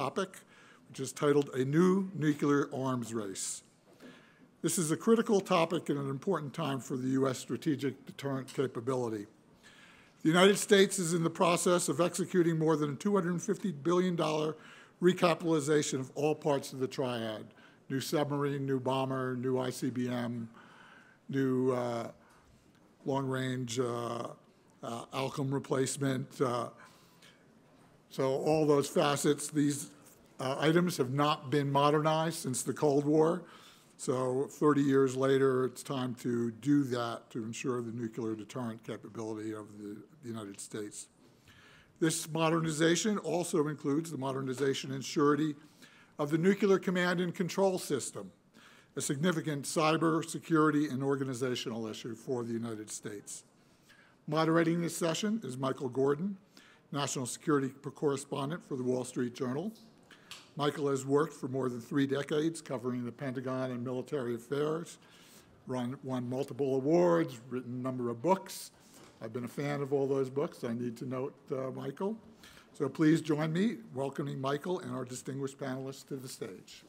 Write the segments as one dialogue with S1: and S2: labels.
S1: topic, which is titled A New Nuclear Arms Race. This is a critical topic and an important time for the U.S. strategic deterrent capability. The United States is in the process of executing more than a $250 billion recapitalization of all parts of the triad: new submarine, new bomber, new ICBM, new long-range Alchem replacement. So all those facets, these items have not been modernized since the Cold War. So 30 years later, it's time to do that to ensure the nuclear deterrent capability of the United States. This modernization also includes the modernization and surety of the nuclear command and control system, a significant cybersecurity and organizational issue for the United States. Moderating this session is Michael Gordon, National Security Correspondent for the Wall Street Journal. Michael has worked for more than 3 decades covering the Pentagon and military affairs, won multiple awards, written a number of books. I've been a fan of all those books, I need to note, Michael. So please join me welcoming Michael and our distinguished panelists to the stage.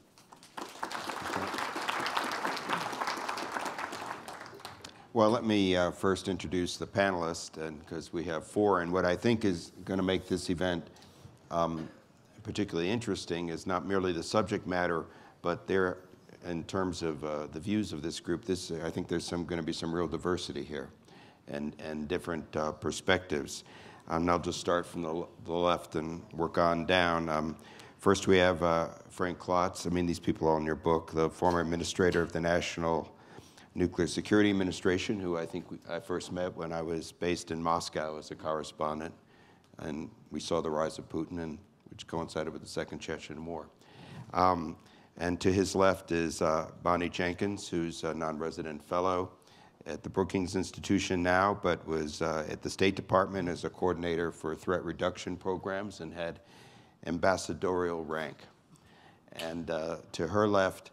S2: Well, let me first introduce the panelists, and because we have 4, and what I think is going to make this event particularly interesting is not merely the subject matter, but there, in terms of the views of this group, I think there's going to be some real diversity here, and different perspectives. And I'll just start from the left and work on down. First, we have Frank Klotz. I mean, these people are in your book, the former administrator of the National Nuclear Security Administration, who I think I first met when I was based in Moscow as a correspondent, and we saw the rise of Putin, and which coincided with the Second Chechen War. And to his left is Bonnie Jenkins, who's a non-resident fellow at the Brookings Institution now, but was at the State Department as a coordinator for threat reduction programs and had ambassadorial rank. And to her left,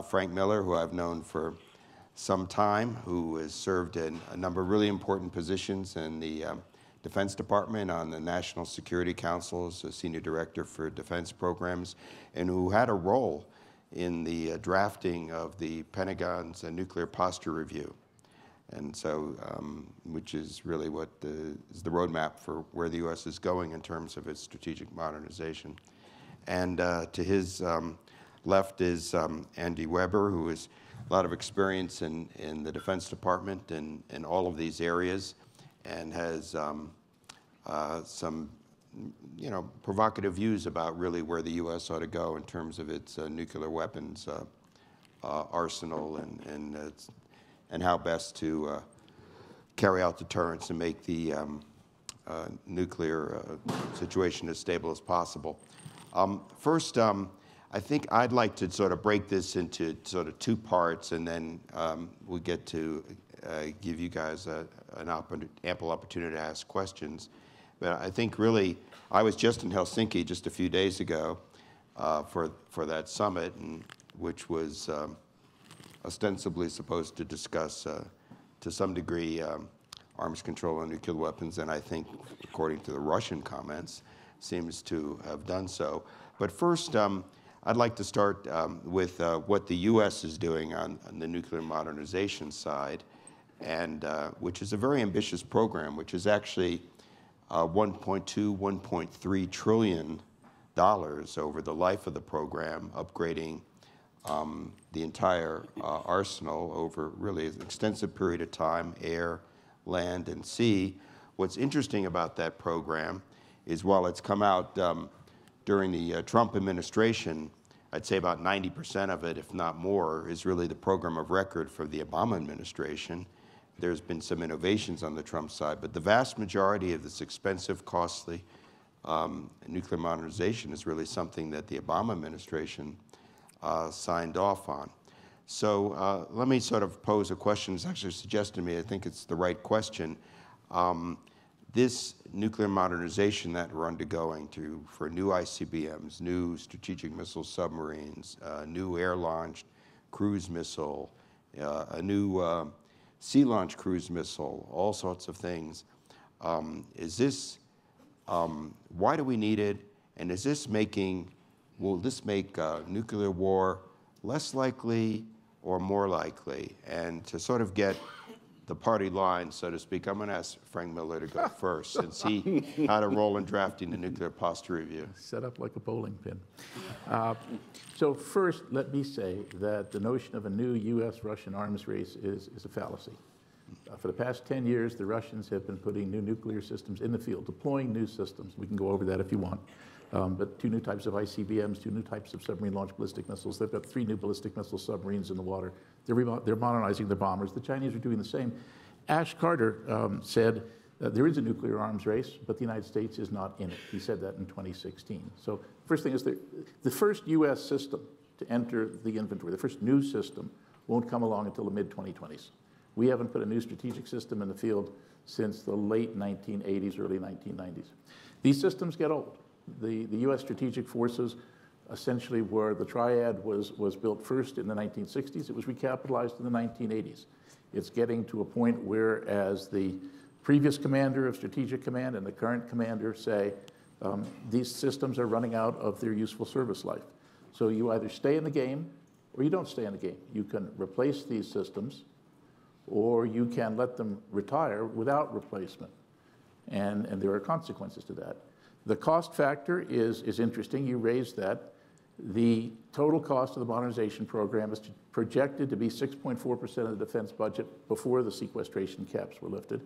S2: Frank Miller, who I've known for some time, who has served in a number of really important positions in the Defense Department, on the National Security Council as a senior director for defense programs, and who had a role in the drafting of the Pentagon's nuclear posture review. And so, which is really what is the roadmap for where the U.S. is going in terms of its strategic modernization. And to his left is Andy Weber, who has a lot of experience in the Defense Department and in all of these areas, and has some, provocative views about really where the U.S. ought to go in terms of its nuclear weapons arsenal and how best to carry out deterrence and make the nuclear situation as stable as possible. First, I think I'd like to sort of break this into sort of 2 parts, and then we'll get to give you guys an ample opportunity to ask questions. But I think really, I was just in Helsinki just a few days ago for that summit, which was ostensibly supposed to discuss, to some degree, arms control and nuclear weapons, and I think, according to the Russian comments, seems to have done so. But first, I'd like to start with what the U.S. is doing on the nuclear modernization side, and which is a very ambitious program, which is actually $1.2, $1.3 trillion over the life of the program, upgrading the entire arsenal over really an extensive period of time, air, land, and sea. What's interesting about that program is while it's come out during the Trump administration, I'd say about 90% of it, if not more, is really the program of record for the Obama administration. There's been some innovations on the Trump side, but the vast majority of this expensive, costly nuclear modernization is really something that the Obama administration signed off on. So let me sort of pose a question. It's actually suggested to me, I think it's the right question. This nuclear modernization that we're undergoing for new ICBMs, new strategic missile submarines, new air-launched cruise missile, a new sea-launched cruise missile, all sorts of things. Why do we need it, And is this will this make nuclear war less likely or more likely? And to sort of get the party line, so to speak, I'm going to ask Frank Miller to go first, since he had a role in drafting the nuclear posture review.
S3: Set up like a bowling pin. So first, let me say that the notion of a new U.S.-Russian arms race is a fallacy. For the past 10 years, the Russians have been putting new nuclear systems in the field, deploying new systems. We can go over that if you want. But 2 new types of ICBMs, 2 new types of submarine-launched ballistic missiles. They've got 3 new ballistic missile submarines in the water. They're modernizing their bombers. The Chinese are doing the same. Ash Carter said there is a nuclear arms race, but the United States is not in it. He said that in 2016. So first thing is the first U.S. system to enter the inventory, the first new system, won't come along until the mid-2020s. We haven't put a new strategic system in the field since the late 1980s, early 1990s. These systems get old. The U.S. strategic forces essentially were the triad was built first in the 1960s. It was recapitalized in the 1980s. It's getting to a point where, as the previous commander of Strategic Command and the current commander say, these systems are running out of their useful service life. So you either stay in the game or you don't stay in the game. You can replace these systems or you can let them retire without replacement. And there are consequences to that. The cost factor is interesting. You raised that. The total cost of the modernization program is projected to be 6.4% of the defense budget before the sequestration caps were lifted.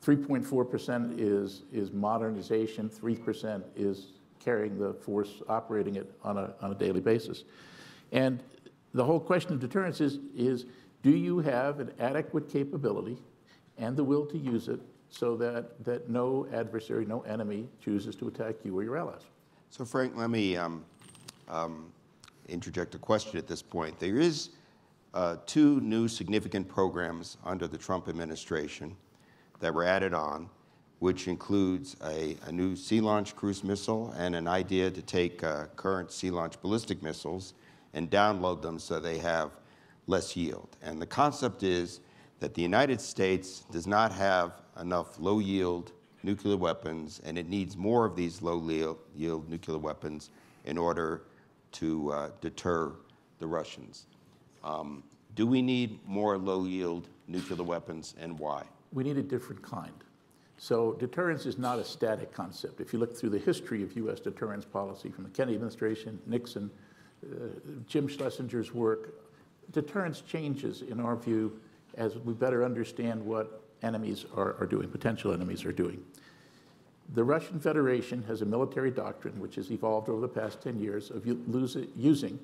S3: 3.4% is modernization. 3% is carrying the force, operating it on a daily basis. And the whole question of deterrence is do you have an adequate capability and the will to use it so that no adversary, no enemy chooses to attack you or your allies?
S2: So Frank, let me interject a question at this point. There is 2 new significant programs under the Trump administration that were added on, which includes a new sea-launched cruise missile and an idea to take current sea-launched ballistic missiles and download them so they have less yield. And the concept is that the United States does not have enough low-yield nuclear weapons, and it needs more of these low-yield nuclear weapons in order to deter the Russians. Do we need more low-yield nuclear weapons, and why?
S3: We need a different kind. So deterrence is not a static concept. If you look through the history of U.S. deterrence policy from the Kennedy administration, Nixon, Jim Schlesinger's work, deterrence changes, in our view, as we better understand what enemies are doing, potential enemies are doing. The Russian Federation has a military doctrine which has evolved over the past 10 years of using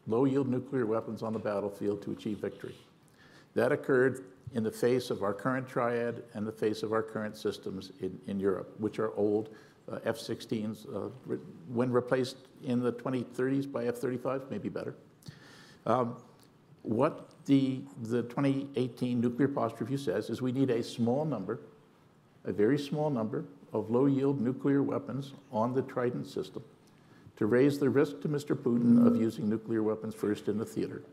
S3: low-yield nuclear weapons on the battlefield to achieve victory. That occurred in the face of our current triad and the face of our current systems in Europe, which are old F-16s, when replaced in the 2030s by F-35, maybe better. What the 2018 Nuclear Posture Review says is we need a small number, a very small number of low-yield nuclear weapons on the Trident system to raise the risk to Mr. Putin of using nuclear weapons first in the theater.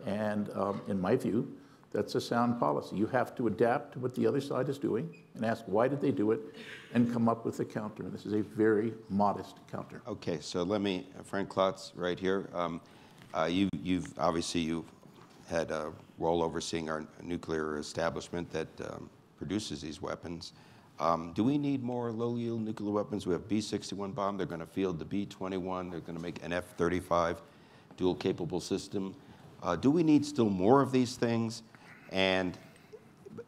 S3: And in my view, that's a sound policy. You have to adapt to what the other side is doing and ask why did they do it and come up with a counter. And this is a very modest counter.
S2: Okay, so let me, Frank Klotz, right here. You've had a role overseeing our nuclear establishment that produces these weapons. Do we need more low-yield nuclear weapons? We have B-61 bomb. They're going to field the B-21. They're going to make an F-35 dual-capable system. Do we need still more of these things? And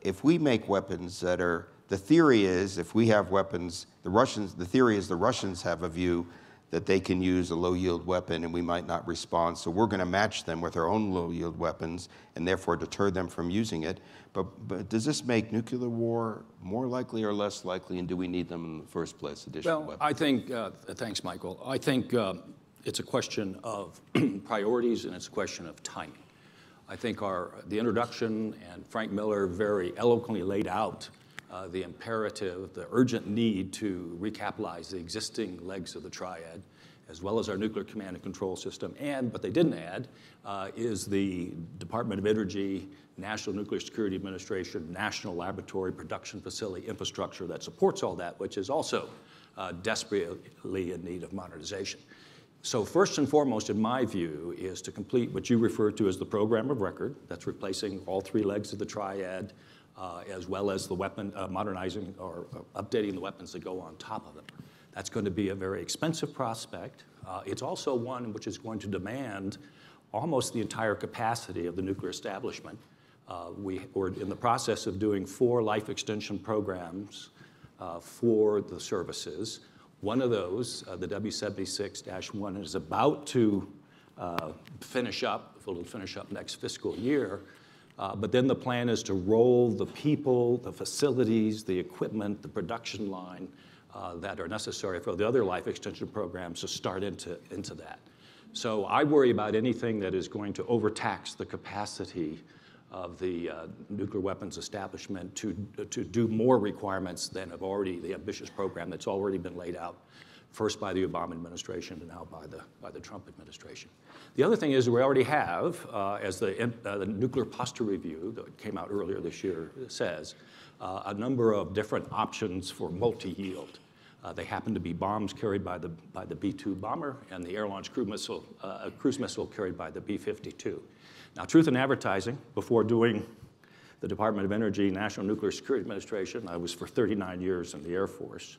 S2: if we make weapons that are, the theory is if we have weapons, the theory is the Russians have a view that they can use a low-yield weapon and we might not respond, so we're going to match them with our own low-yield weapons and therefore deter them from using it. But does this make nuclear war more likely or less likely, and do we need them in the first place, additional weapons?
S4: I think, thanks, Michael. I think it's a question of priorities and it's a question of timing. I think the introduction, and Frank Miller very eloquently laid out the imperative, the urgent need to recapitalize the existing legs of the triad, as well as our nuclear command and control system. And what they didn't add is the Department of Energy, National Nuclear Security Administration, National Laboratory Production Facility infrastructure that supports all that, which is also desperately in need of modernization. So first and foremost, in my view, is to complete what you refer to as the program of record. That's replacing all three legs of the triad, as well as the weapon, modernizing or updating the weapons that go on top of them. That's going to be a very expensive prospect. It's also one which is going to demand almost the entire capacity of the nuclear establishment. We're in the process of doing 4 life extension programs for the services. One of those, the W76-1, is about to finish up. It'll finish up next fiscal year. But then the plan is to roll the people, the facilities, the equipment, the production line that are necessary for the other life extension programs to start into that. So I worry about anything that is going to overtax the capacity of the nuclear weapons establishment to do more requirements than have already, the ambitious program that's already been laid out, first by the Obama administration and now by the Trump administration. The other thing is we already have, as the Nuclear Posture Review that came out earlier this year says, a number of different options for multi-yield. They happen to be bombs carried by the B-2 bomber and the air-launched cruise missile carried by the B-52. Now, truth in advertising, before doing the Department of Energy, National Nuclear Security Administration, I was for 39 years in the Air Force.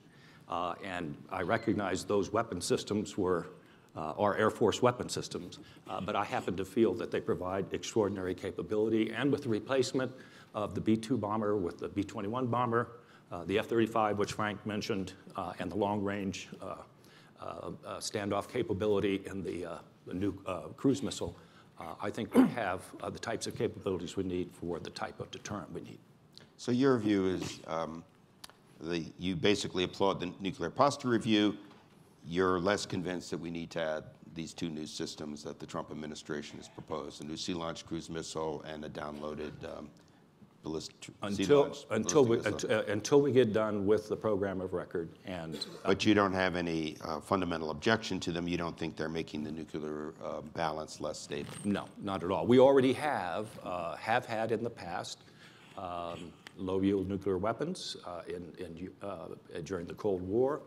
S4: And I recognized those weapon systems were our Air Force weapon systems. But I happen to feel that they provide extraordinary capability. And with the replacement of the B-2 bomber with the B-21 bomber, the F-35, which Frank mentioned, and the long-range standoff capability in the new cruise missile, I think we have the types of capabilities we need for the type of deterrent we need.
S2: So your view is you basically applaud the Nuclear Posture Review. You're less convinced that we need to add these 2 new systems that the Trump administration has proposed, a new sea-launched cruise missile and a downloaded
S4: until we get done with the program of record.
S2: But you don't have any fundamental objection to them? You don't think they're making the nuclear balance less stable?
S4: No, not at all. We already have had in the past low-yield nuclear weapons during the Cold War.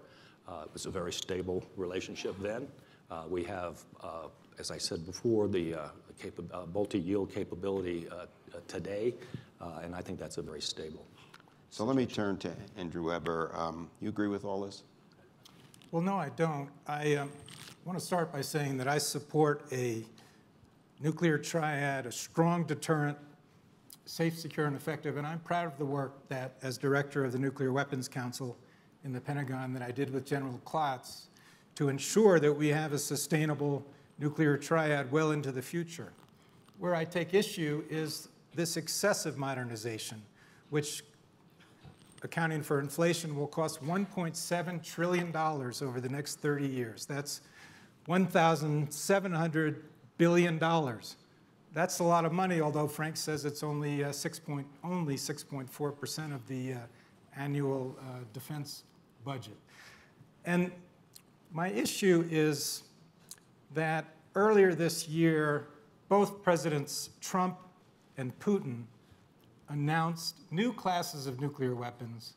S4: It was a very stable relationship then. We have, as I said before, the multi-yield capability today, and I think that's a very stable.
S2: So let me turn to Andrew Weber. You agree with all this?
S5: Well, no, I don't. I want to start by saying that I support a nuclear triad, a strong deterrent, safe, secure, and effective, and I'm proud of the work that, as director of the Nuclear Weapons Council in the Pentagon, that I did with General Klotz to ensure that we have a sustainable nuclear triad well into the future. Where I take issue is this excessive modernization, which, accounting for inflation, will cost $1.7 trillion over the next 30 years. That's $1,700 billion. That's a lot of money, although Frank says it's only 6.4% of the annual defense budget. And my issue is that earlier this year, both Presidents Trump and Putin announced new classes of nuclear weapons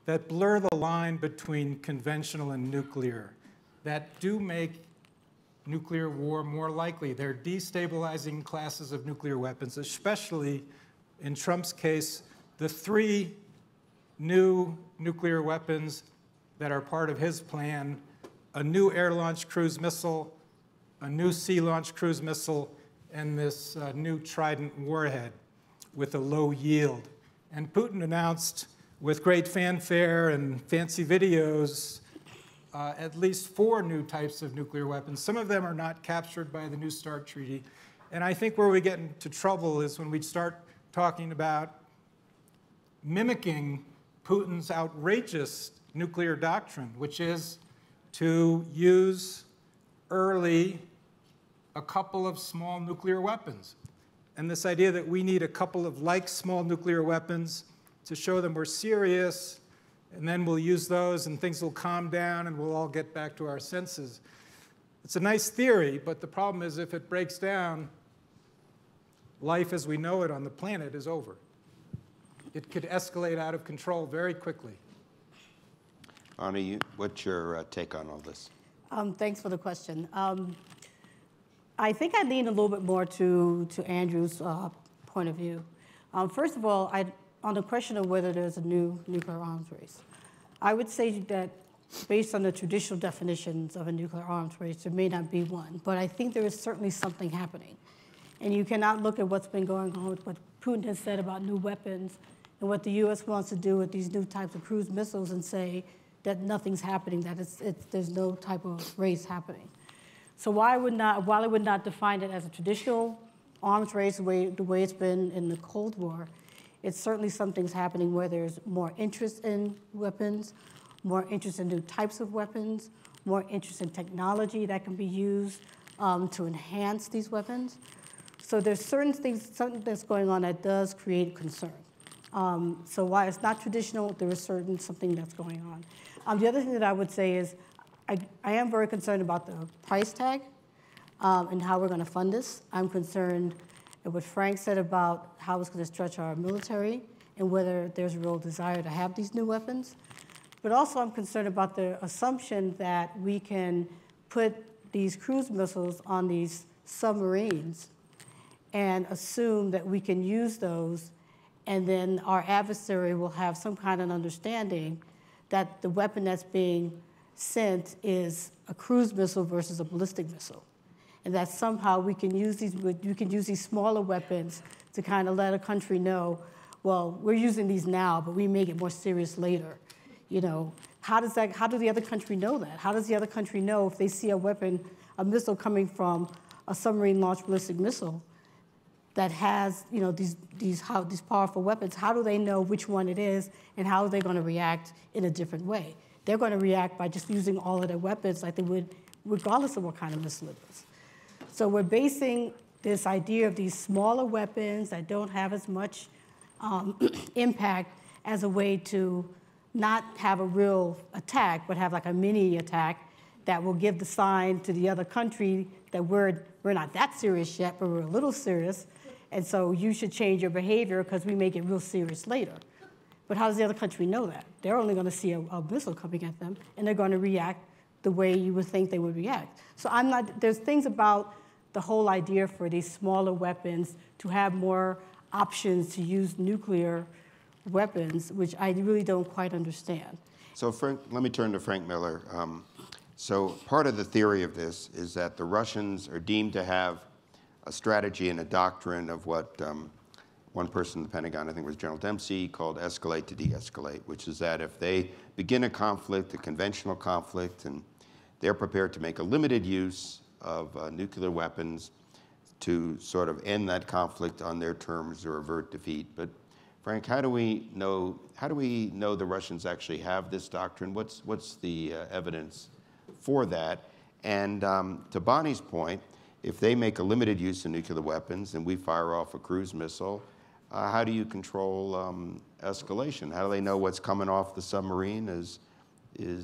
S5: that blur the line between conventional and nuclear, that do make nuclear war more likely. They're destabilizing classes of nuclear weapons, especially, in Trump's case, the 3 new nuclear weapons that are part of his plan: a new air-launched cruise missile, a new sea-launched cruise missile, and this new Trident warhead with a low yield. And Putin announced, with great fanfare and fancy videos, at least 4 new types of nuclear weapons. Some of them are not captured by the New START Treaty. And I think where we get into trouble is when we start talking about mimicking Putin's outrageous nuclear doctrine, which is to use early a couple of small nuclear weapons. And this idea that we need a couple of small nuclear weapons to show them we're serious, and then we'll use those and things will calm down and we'll all get back to our senses. It's a nice theory, but the problem is if it breaks down, life as we know it on the planet is over. It could escalate out of control very quickly.
S2: Anna, what's your take on all this?
S6: Thanks for the question. I think I lean a little bit more to Andrew's point of view. First of all, on the question of whether there's a new nuclear arms race, I would say that based on the traditional definitions of a nuclear arms race, there may not be one, but I think there is certainly something happening. And you cannot look at what's been going on with what Putin has said about new weapons and what the U.S. wants to do with these new types of cruise missiles and say that nothing's happening, that there's no type of race happening. So while I would not define it as a traditional arms race the way it's been in the Cold War, it's certainly something's happening where there's more interest in weapons, more interest in new types of weapons, more interest in technology that can be used to enhance these weapons. So there's something that's going on that does create concern. So while it's not traditional, there is something that's going on. The other thing that I would say is I am very concerned about the price tag and how we're going to fund this. I'm concerned at what Frank said about how it's going to stretch our military and whether there's a real desire to have these new weapons. But also I'm concerned about the assumption that we can put these cruise missiles on these submarines and assume that we can use those, and then our adversary will have some kind of understanding that the weapon that's being sent is a cruise missile versus a ballistic missile, and that somehow we can use these smaller weapons to kind of let a country know, well, we're using these now, but we may get more serious later. You know, how do the other country know that? How does the other country know if they see a missile coming from a submarine-launched ballistic missile that has, you know, these powerful weapons? How do they know which one it is, and how are they going to react in a different way? They're going to react by just using all of their weapons like they would regardless of what kind of missile it is. So we're basing this idea of these smaller weapons that don't have as much impact as a way to not have a real attack, but have like a mini attack that will give the sign to the other country that we're not that serious yet, but we're a little serious. And so you should change your behavior because we may get real serious later. But how does the other country know that? They're only going to see a missile coming at them, and they're going to react the way you would think they would react. So there's things about the whole idea for these smaller weapons to have more options to use nuclear weapons, which I really don't quite understand.
S2: So Frank, let me turn to Frank Miller. So part of the theory of this is that the Russians are deemed to have a strategy and a doctrine of what one person in the Pentagon, I think it was General Dempsey, called escalate to de-escalate, which is that if they begin a conflict, a conventional conflict, and they're prepared to make a limited use of nuclear weapons to sort of end that conflict on their terms or avert defeat. But Frank, how do we know the Russians actually have this doctrine? What's the evidence for that? And to Bonnie's point, if they make a limited use of nuclear weapons and we fire off a cruise missile, how do you control escalation? How do they know what's coming off the submarine is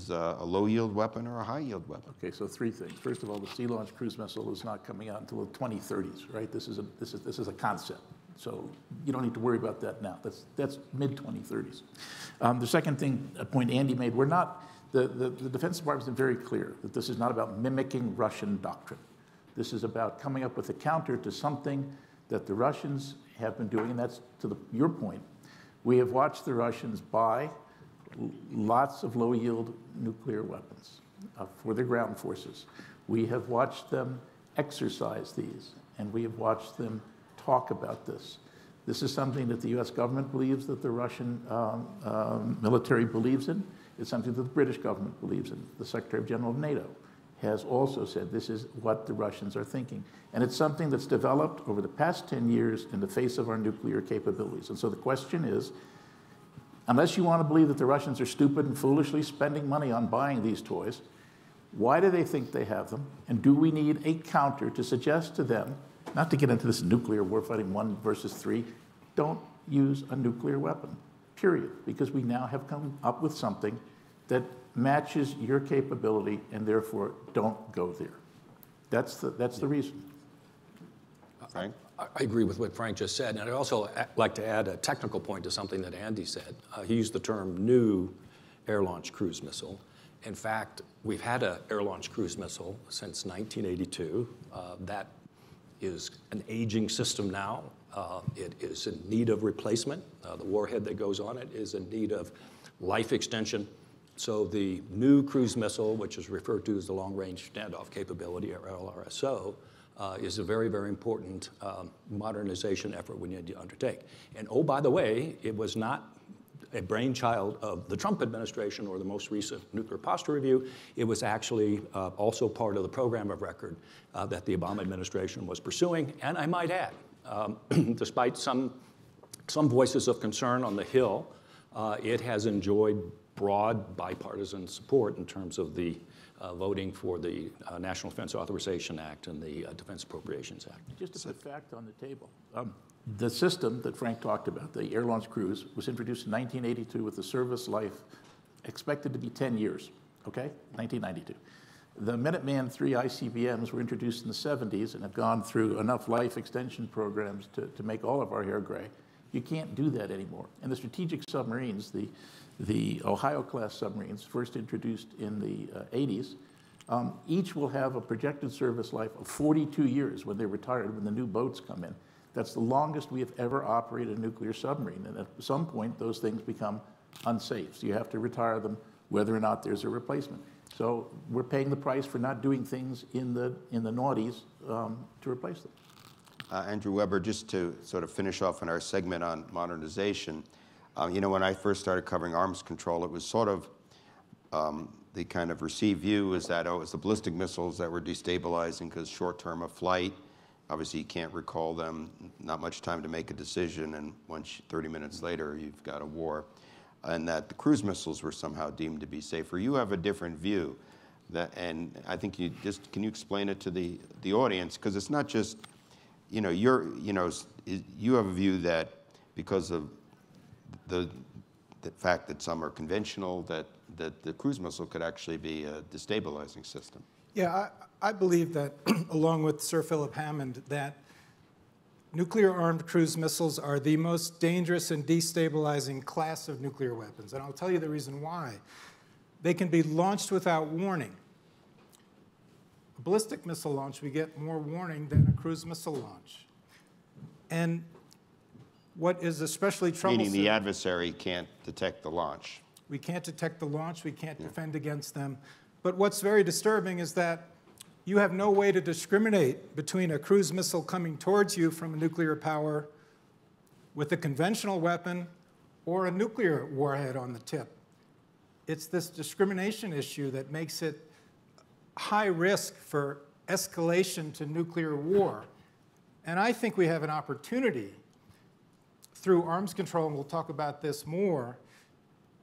S2: a low-yield weapon or a high-yield weapon?
S3: Okay, so three things. First of all, the sea-launched cruise missile is not coming out until the 2030s, right? This is a concept, so you don't need to worry about that now. That's mid-2030s. The second thing, a point Andy made, the Defense Department's been very clear that this is not about mimicking Russian doctrine. This is about coming up with a counter to something that the Russians have been doing, and that's to your point. We have watched the Russians buy lots of low-yield nuclear weapons for their ground forces. We have watched them exercise these, and we have watched them talk about this. This is something that the U.S. government believes, that the Russian military believes in. It's something that the British government believes in. The Secretary General of NATO has also said this is what the Russians are thinking. And it's something that's developed over the past 10 years in the face of our nuclear capabilities. And so the question is, unless you want to believe that the Russians are stupid and foolishly spending money on buying these toys, why do they think they have them? And do we need a counter to suggest to them, not to get into this nuclear warfighting 1 versus 3, don't use a nuclear weapon, period. Because we now have come up with something that matches your capability and therefore don't go there. That's the reason.
S2: Frank?
S4: I agree with what Frank just said, and I'd also like to add a technical point to something that Andy said. He used the term new air-launched cruise missile. In fact, we've had an air-launched cruise missile since 1982. That is an aging system now. It is in need of replacement. The warhead that goes on it is in need of life extension. So the new cruise missile, which is referred to as the long-range standoff capability, or LRSO, is a very, very important modernization effort we need to undertake. And oh, by the way, it was not a brainchild of the Trump administration or the most recent nuclear posture review. It was actually also part of the program of record that the Obama administration was pursuing. And I might add, despite some voices of concern on the Hill, it has enjoyed broad bipartisan support in terms of the voting for the National Defense Authorization Act and the Defense Appropriations Act.
S3: Just to put fact on the table, the system that Frank talked about, the air-launched cruise, was introduced in 1982 with a service life expected to be 10 years, okay? 1992. The Minuteman III ICBMs were introduced in the 70s and have gone through enough life extension programs to make all of our hair gray. You can't do that anymore. And the strategic submarines, the Ohio-class submarines, first introduced in the 80s, each will have a projected service life of 42 years when they're retired, when the new boats come in. That's the longest we have ever operated a nuclear submarine. And at some point, those things become unsafe. So you have to retire them whether or not there's a replacement. So we're paying the price for not doing things in the noughties to replace them.
S2: Andrew Weber, just to sort of finish off on our segment on modernization, you know, when I first started covering arms control, it was sort of the kind of received view is that, oh, it was the ballistic missiles that were destabilizing because short-term of flight. Obviously, you can't recall them, not much time to make a decision, and 30 minutes later, you've got a war. And that the cruise missiles were somehow deemed to be safer. You have a different view. And I think can you explain it to the audience? Because it's not just, you know, you have a view that because of the fact that some are conventional, that the cruise missile could actually be a destabilizing system.
S5: Yeah, I believe that, along with Sir Philip Hammond, that nuclear-armed cruise missiles are the most dangerous and destabilizing class of nuclear weapons. And I'll tell you the reason why. They can be launched without warning. A ballistic missile launch, we get more warning than a cruise missile launch. And what is especially troublesome...
S2: Meaning the adversary can't detect the launch.
S5: We can't detect the launch. We can't defend against them. But what's very disturbing is that you have no way to discriminate between a cruise missile coming towards you from a nuclear power with a conventional weapon or a nuclear warhead on the tip. It's this discrimination issue that makes it high risk for escalation to nuclear war. And I think we have an opportunity through arms control, and we'll talk about this more,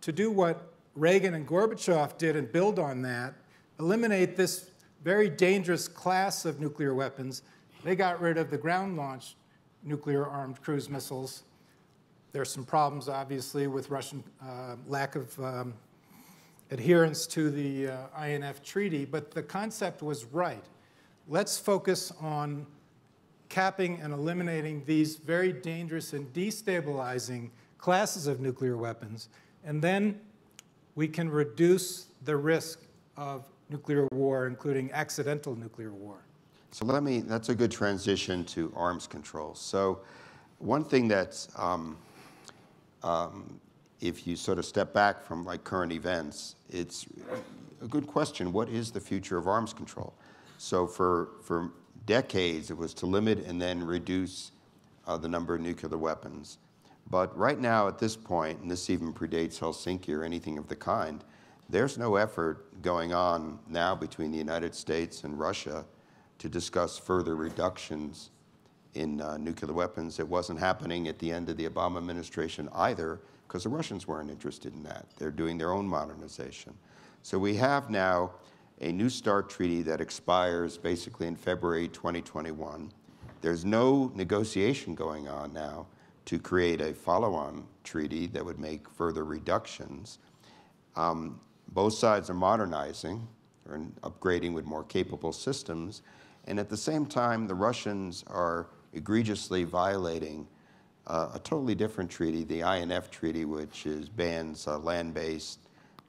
S5: to do what Reagan and Gorbachev did and build on that, eliminate this very dangerous class of nuclear weapons. They got rid of the ground-launched nuclear-armed cruise missiles. There's some problems, obviously, with Russian lack of adherence to the INF Treaty, but the concept was right. Let's focus on capping and eliminating these very dangerous and destabilizing classes of nuclear weapons, and then we can reduce the risk of nuclear war, including accidental nuclear war.
S2: So that's a good transition to arms control. So one thing that's, if you sort of step back from like current events, it's a good question. What is the future of arms control? So for decades, it was to limit and then reduce the number of nuclear weapons. But right now, at this point, and this even predates Helsinki or anything of the kind, there's no effort going on now between the United States and Russia to discuss further reductions in nuclear weapons. It wasn't happening at the end of the Obama administration either, because the Russians weren't interested in that. They're doing their own modernization. So we have now a New START treaty that expires basically in February 2021. There's no negotiation going on now to create a follow-on treaty that would make further reductions. Both sides are modernizing or upgrading with more capable systems, and at the same time, the Russians are egregiously violating a totally different treaty, the INF Treaty, which bans land-based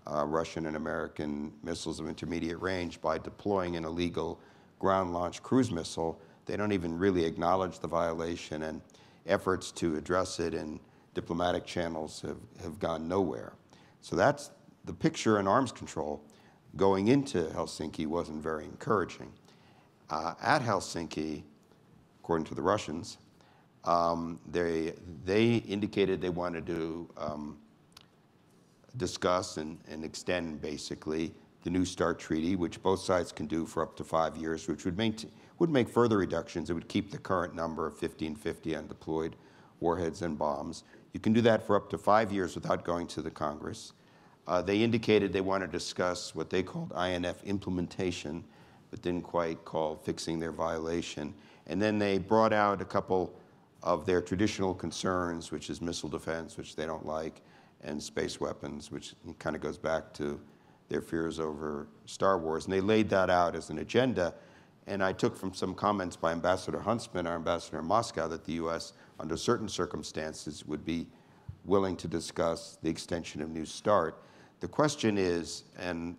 S2: Russian and American missiles of intermediate range by deploying an illegal ground-launched cruise missile. They don't even really acknowledge the violation, and efforts to address it in diplomatic channels have gone nowhere. So that's the picture in arms control going into Helsinki wasn't very encouraging. At Helsinki, according to the Russians, they indicated they wanted to discuss and extend basically the New START treaty, which both sides can do for up to 5 years, which would make further reductions. It would keep the current number of 1550 undeployed warheads and bombs. You can do that for up to 5 years without going to the Congress. They indicated they want to discuss what they called INF implementation, but didn't quite call fixing their violation. And then they brought out a couple of their traditional concerns, which is missile defense, which they don't like, and space weapons, which kind of goes back to their fears over Star Wars. And they laid that out as an agenda. And I took from some comments by Ambassador Huntsman, our ambassador in Moscow, that the U.S., under certain circumstances, would be willing to discuss the extension of New START. The question is, and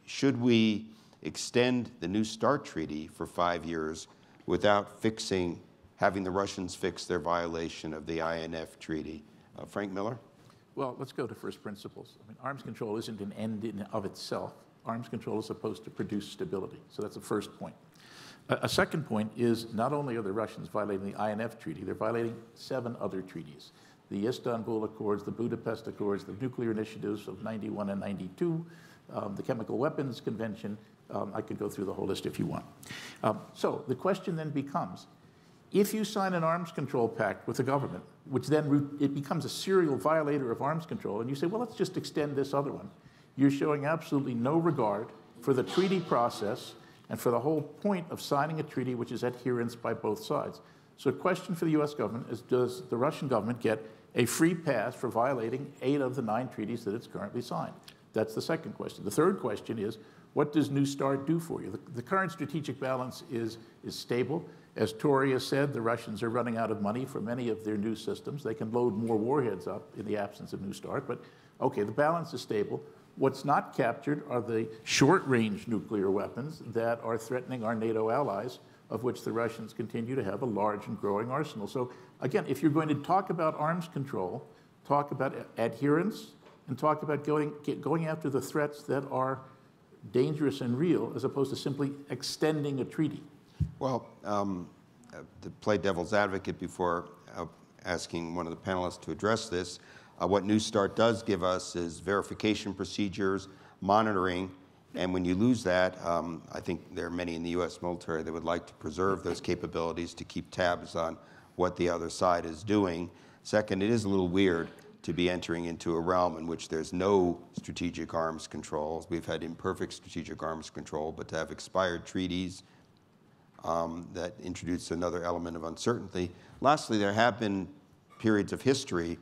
S2: should we extend the New START treaty for 5 years without having the Russians fix their violation of the INF treaty? Frank Miller?
S3: Well, let's go to first principles. I mean, arms control isn't an end in of itself. Arms control is supposed to produce stability. So that's the first point. A second point is not only are the Russians violating the INF treaty, they're violating 7 other treaties. The Istanbul Accords, the Budapest Accords, the nuclear initiatives of 91 and 92, the Chemical Weapons Convention. I could go through the whole list if you want. So the question then becomes, if you sign an arms control pact with the government, which then it becomes a serial violator of arms control, and you say, well, let's just extend this other one, you're showing absolutely no regard for the treaty process and for the whole point of signing a treaty which is adherence by both sides. So the question for the US government is, does the Russian government get a free pass for violating 8 of the 9 treaties that it's currently signed? That's the second question. The third question is, what does New START do for you? The current strategic balance is stable. As Tori has said, the Russians are running out of money for many of their new systems. They can load more warheads up in the absence of New START, but okay, the balance is stable. What's not captured are the short-range nuclear weapons that are threatening our NATO allies, of which the Russians continue to have a large and growing arsenal. So again, if you're going to talk about arms control, talk about adherence, and talk about going after the threats that are dangerous and real, as opposed to simply extending a treaty.
S2: Well, to play devil's advocate before asking one of the panelists to address this, what New START does give us is verification procedures, monitoring, and when you lose that, I think there are many in the U.S. military that would like to preserve those capabilities to keep tabs on what the other side is doing. Second, it is a little weird to be entering into a realm in which there's no strategic arms control. We've had imperfect strategic arms control, but to have expired treaties that introduce another element of uncertainty. Lastly, there have been periods of history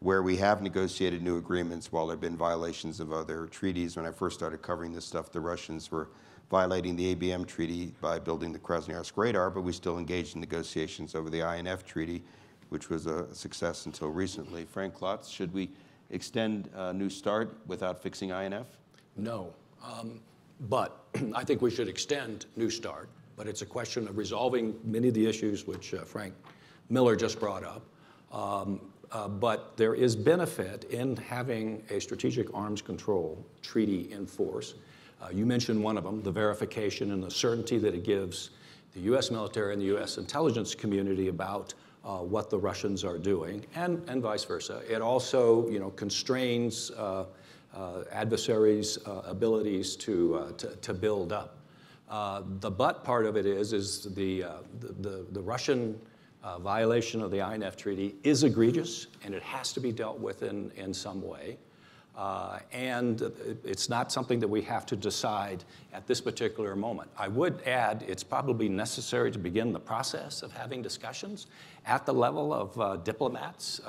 S2: where we have negotiated new agreements while there have been violations of other treaties. When I first started covering this stuff, the Russians were violating the ABM treaty by building the Krasnoyarsk radar, but we still engaged in negotiations over the INF treaty, which was a success until recently. Frank Klotz, should we extend New START without fixing INF?
S4: No, but I think we should extend New START, but it's a question of resolving many of the issues which Frank Miller just brought up. But there is benefit in having a strategic arms control treaty in force. You mentioned one of them, the verification and the certainty that it gives the U.S. military and the U.S. intelligence community about what the Russians are doing, and vice versa. It also, constrains adversaries' abilities to build up. The but part of it is the Russian violation of the INF treaty is egregious, and it has to be dealt with in some way. And it's not something that we have to decide at this particular moment. I would add it's probably necessary to begin the process of having discussions at the level of diplomats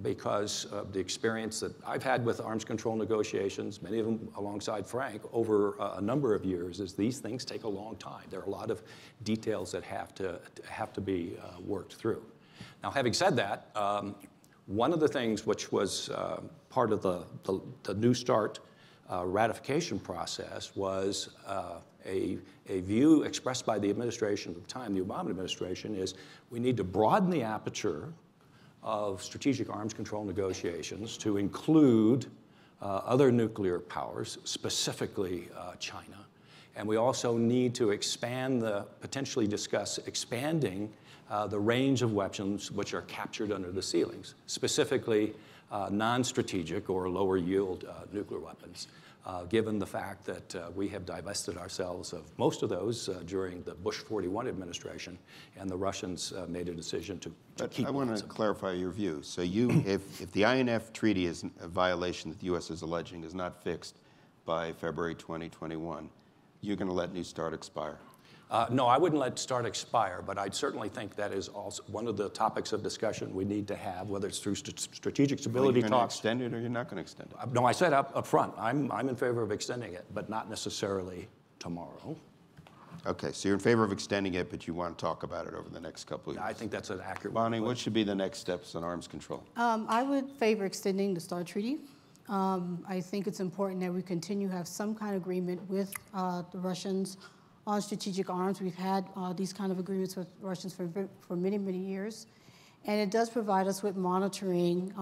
S4: because of the experience that I've had with arms control negotiations, many of them alongside Frank, over a number of years, is these things take a long time. There are a lot of details that have to be worked through. Now, having said that, one of the things which was part of the New START ratification process was a view expressed by the administration at the time, the Obama administration, is we need to broaden the aperture of strategic arms control negotiations to include other nuclear powers, specifically China. And we also need to potentially discuss expanding the range of weapons which are captured under the ceilings, specifically non-strategic or lower yield nuclear weapons, given the fact that we have divested ourselves of most of those during the Bush 41 administration, and the Russians made a decision to keep.
S2: I want to clarify your view. So if the INF treaty is a violation that the U.S. is alleging is not fixed by February 2021, you're going to let New START expire?
S4: No, I wouldn't let START expire, but I'd certainly think that is also one of the topics of discussion we need to have, whether it's through strategic stability
S2: talks. Are you going to extend it or you're not going to extend it?
S4: No, I said up front, I'm in favor of extending it, but not necessarily tomorrow.
S2: Okay, so you're in favor of extending it, but you want to talk about it over the next couple of years.
S4: I think that's an accurate
S2: Bonnie, what should be the next steps on arms control?
S6: I would favor extending the START treaty. I think it's important that we continue to have some kind of agreement with the Russians on strategic arms. We've had these kind of agreements with Russians for many, many years. And it does provide us with monitoring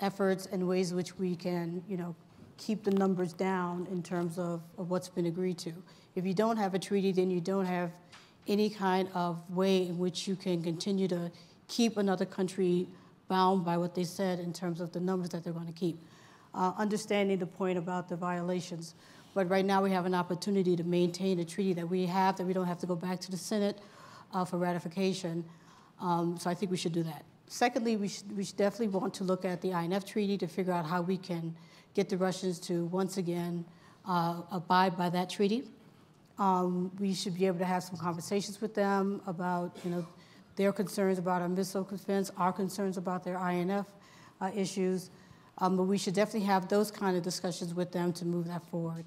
S6: efforts and ways in which we can, keep the numbers down in terms of what's been agreed to. If you don't have a treaty, then you don't have any kind of way in which you can continue to keep another country bound by what they said in terms of the numbers that they're going to keep. Understanding the point about the violations. But right now we have an opportunity to maintain a treaty that we have, that we don't have to go back to the Senate for ratification. So I think we should do that. Secondly, we should definitely want to look at the INF treaty to figure out how we can get the Russians to once again abide by that treaty. We should be able to have some conversations with them about, their concerns about our missile defense, our concerns about their INF issues. But we should definitely have those kind of discussions with them to move that forward.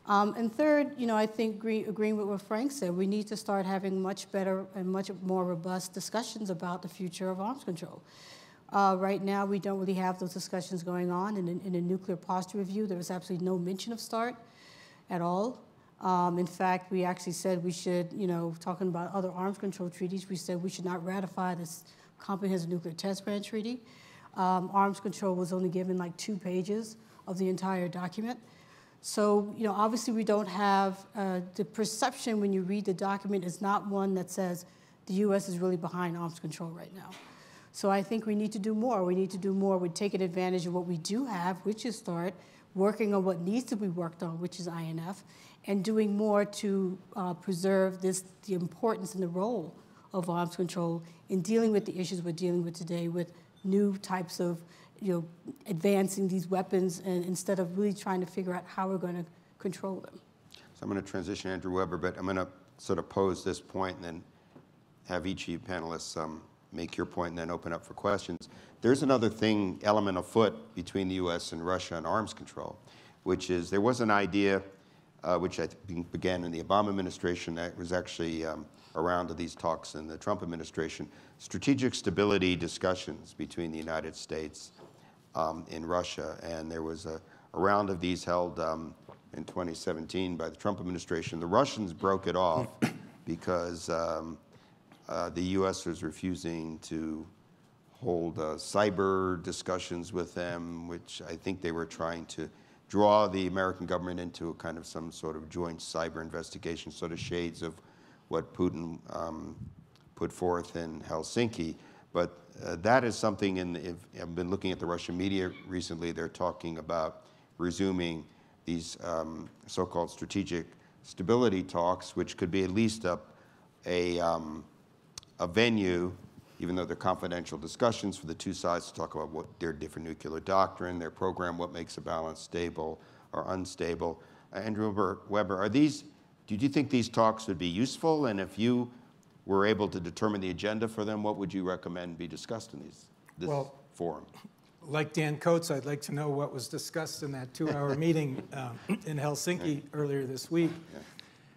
S6: And third, I think agreeing with what Frank said, we need to start having much better and much more robust discussions about the future of arms control. Right now, we don't really have those discussions going on. In a nuclear posture review, there was absolutely no mention of START at all. In fact, we actually said we should, talking about other arms control treaties, we said we should not ratify this Comprehensive Nuclear Test Ban Treaty. Arms control was only given like 2 pages of the entire document. So, obviously we don't have, the perception when you read the document is not one that says the U.S. is really behind arms control right now. So I think we need to do more. We need to do more with taking advantage of what we do have, which is START, working on what needs to be worked on, which is INF, and doing more to preserve the importance and the role of arms control in dealing with the issues we're dealing with today with new types of, advancing these weapons, and instead of really trying to figure out how we're going to control them.
S2: So I'm going to transition Andrew Weber, but I'm going to sort of pose this point and then have each of you panelists make your point and then open up for questions. There's another element afoot between the U.S. and Russia on arms control, which is there was an idea which I think began in the Obama administration that was actually around to these talks in the Trump administration, strategic stability discussions between the United States and Russia. And there was a round of these held in 2017 by the Trump administration. The Russians broke it off because the U.S. was refusing to hold cyber discussions with them, which I think they were trying to draw the American government into a kind of some sort of joint cyber investigation, sort of shades of what Putin put forth in Helsinki. But that is something, I've been looking at the Russian media recently, they're talking about resuming these so-called strategic stability talks, which could be at least a venue, even though they're confidential discussions for the two sides to talk about what their different nuclear doctrine, their program, what makes a balance stable or unstable. Andrew Weber, do you think these talks would be useful? And if you were able to determine the agenda for them, what would you recommend be discussed in this forum?
S5: Like Dan Coates, I'd like to know what was discussed in that 2-hour meeting in Helsinki earlier this week.
S2: Yeah.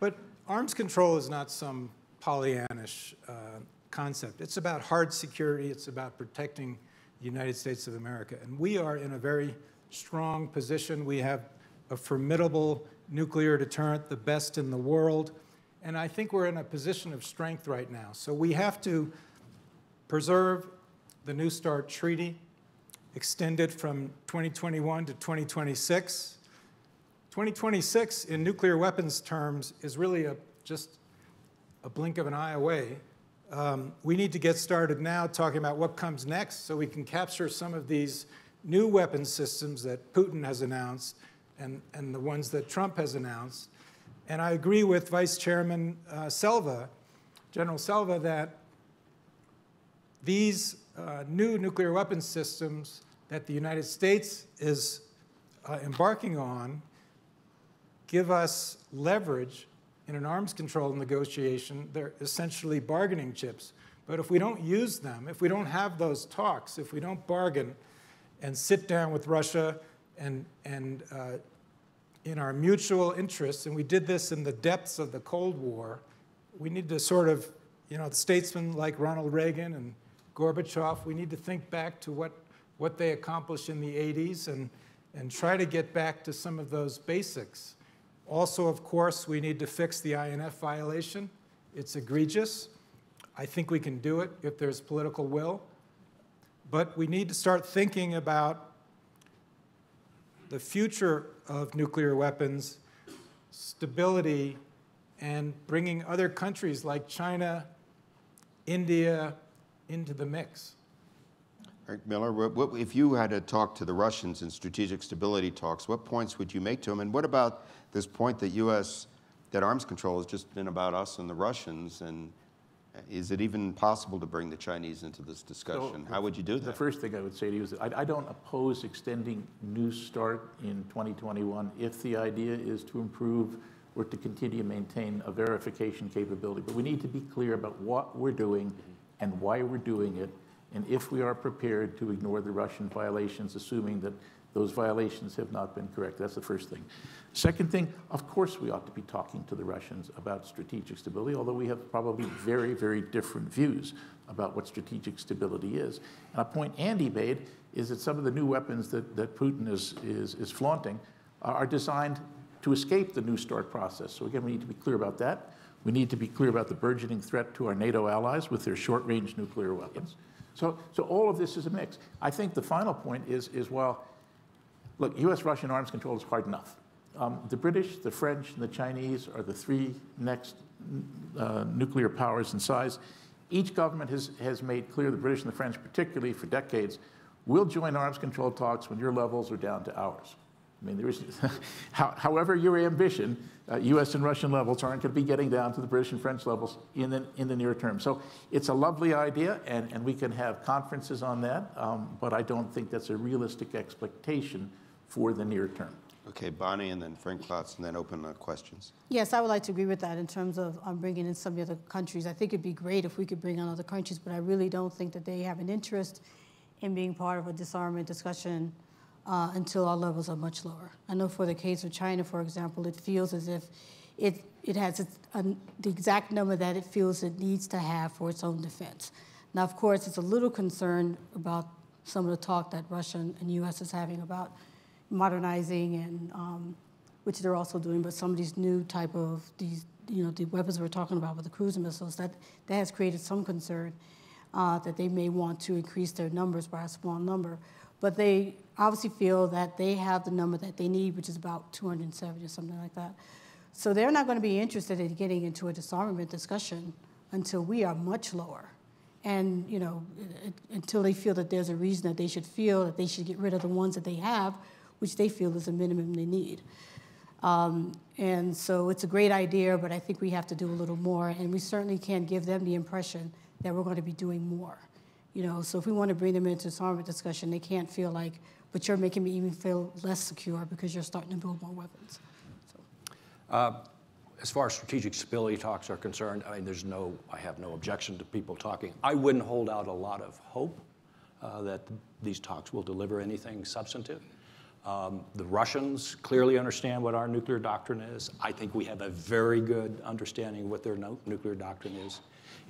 S5: But arms control is not some Pollyannish concept. It's about hard security. It's about protecting the United States of America. And we are in a very strong position. We have a formidable nuclear deterrent, the best in the world. And I think we're in a position of strength right now. So we have to preserve the New START Treaty, extend it from 2021 to 2026. 2026, in nuclear weapons terms, is really just a blink of an eye away. We need to get started now talking about what comes next so we can capture some of these new weapon systems that Putin has announced and the ones that Trump has announced. And I agree with Vice Chairman Selva, General Selva, that these new nuclear weapons systems that the United States is embarking on give us leverage in an arms control negotiation. They're essentially bargaining chips. But if we don't use them, if we don't have those talks, if we don't bargain and sit down with Russia and in our mutual interests, and we did this in the depths of the Cold War, we need to sort of, the statesmen like Ronald Reagan and Gorbachev, we need to think back to what they accomplished in the 80s and try to get back to some of those basics. Also, of course, we need to fix the INF violation. It's egregious. I think we can do it if there's political will. But we need to start thinking about the future of nuclear weapons, stability, and bringing other countries like China, India into the mix.
S2: Eric Miller, if you had to talk to the Russians in strategic stability talks, what points would you make to them? And what about this point that that arms control has just been about us and the Russians? And is it even possible to bring the Chinese into this discussion? How would you do that?
S3: The first thing I would say to you is that I don't oppose extending New START in 2021 if the idea is to improve or to continue to maintain a verification capability. But we need to be clear about what we're doing and why we're doing it, and if we are prepared to ignore the Russian violations, assuming that those violations have not been corrected. That's the first thing. Second thing, of course we ought to be talking to the Russians about strategic stability, although we have probably very, very different views about what strategic stability is. And a point Andy made is that some of the new weapons that Putin is flaunting are designed to escape the New START process. So again, we need to be clear about that. We need to be clear about the burgeoning threat to our NATO allies with their short-range nuclear weapons. So all of this is a mix. I think the final point is while, look, US-Russian arms control is hard enough. The British, the French, and the Chinese are the three next nuclear powers in size. Each government has made clear, the British and the French particularly for decades, we'll join arms control talks when your levels are down to ours. I mean, there is, however your ambition, US and Russian levels aren't going to be getting down to the British and French levels in the near term. So it's a lovely idea, and we can have conferences on that, but I don't think that's a realistic expectation for the near term.
S2: Okay, Bonnie, and then Frank Klotz, and then open questions.
S6: Yes, I would like to agree with that in terms of bringing in some of the other countries. I think it'd be great if we could bring on other countries, but I really don't think that they have an interest in being part of a disarmament discussion until our levels are much lower. I know for the case of China, for example, it feels as if it has the exact number that it feels it needs to have for its own defense. Now, of course, it's a little concerned about some of the talk that Russia and US is having about modernizing, and which they're also doing, but some of these new type of the weapons we're talking about with the cruise missiles, that has created some concern that they may want to increase their numbers by a small number. But they obviously feel that they have the number that they need, which is about 270 or something like that. So they're not going to be interested in getting into a disarmament discussion until we are much lower. And until they feel that there's a reason that they should feel that they should get rid of the ones that they have, which they feel is the minimum they need. And so it's a great idea, but I think we have to do a little more, and we certainly can't give them the impression that we're going to be doing more. So if we want to bring them into disarmament discussion, they can't feel like, but you're making me even feel less secure because you're starting to build more weapons. So.
S4: As far as strategic stability talks are concerned, I mean, I have no objection to people talking. I wouldn't hold out a lot of hope that these talks will deliver anything substantive. The Russians clearly understand what our nuclear doctrine is. I think we have a very good understanding of what their nuclear doctrine is.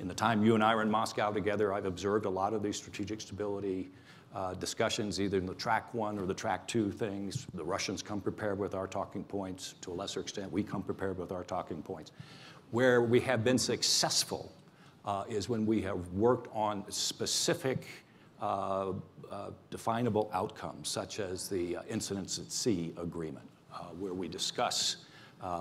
S4: In the time you and I were in Moscow together, I've observed a lot of these strategic stability discussions, either in the track 1 or the track 2 things. The Russians come prepared with our talking points. To a lesser extent, we come prepared with our talking points. Where we have been successful is when we have worked on specific definable outcomes, such as the Incidents at Sea agreement, where we discuss